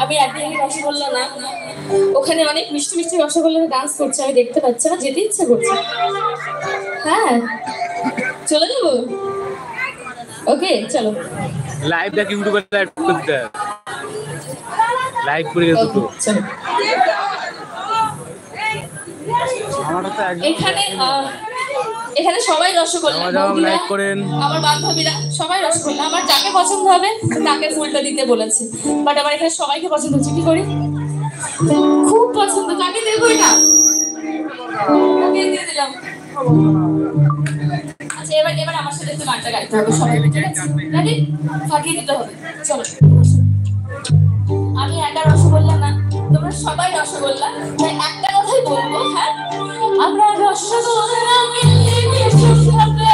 আমি একদিন রসগোল্লা না, ওখানে অনেক মিষ্টি মিষ্টি রসগোল্লা ডান্স করছে, আমি দেখতে পাচ্ছি না, যেতে ইচ্ছে করছে। হ্যাঁ চলে যাবো, ওকে চলো। লাইভ দেখ ইউটিউবে, লাইভ করতে লাইভ করে গেছে তো। এখানে এখানে সবাই রসগোল্লা, লাইক করেন, আমার বান্ধবীরা সবাই রসগোল্লা, আমার যাকে পছন্দ হবে তাকে ফুলটা দিতে বলেছে, বাট আমার এখানে সবাইকে পছন্দ হচ্ছে, কি করি? খুব পছন্দ, কাকে দেবো এটা? ওকে দিয়ে দিলাম। আচ্ছা এবার এবার আমার সাথে একটু গানটা গাইতে হবে সবাই, ঠিক আছে? রেডি? ফাটিয়ে দিতে হবে, চলো। আমি একা রসগোল্লা না, তোমরা সবাই রসগোল্লা, তাই একটা কথাই বলবো, হ্যাঁ আমরা রসগোল্লা মিলে মিশে খাবে।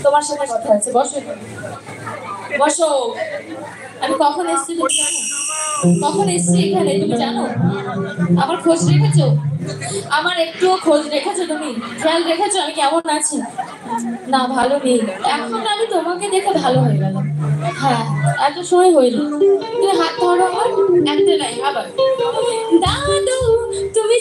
তোমার সাথে কথা আছে, বসো বসো। আমি কখন এসেছি তুমি জানো? কখন এসেছি এখানে তুমি জানো? আমার খোঁজ রেখেছো? আমার একটুও খোঁজ রেখেছো? তুমি খেয়াল রেখেছো আমি কেমন আছি? না ভালো নেই, এখন আমি তোমাকে দেখে ভালো হয়ে গেল। হ্যাঁ এত সময় হইল, তুমি হাত ধরো আমার, একটা নাই আবার। দাদু তুমি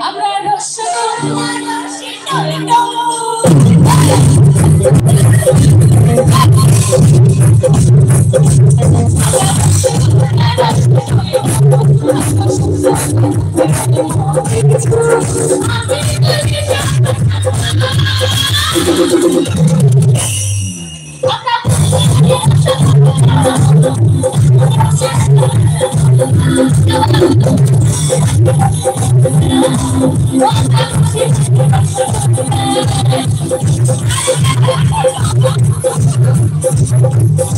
আমরা রসগোল্লা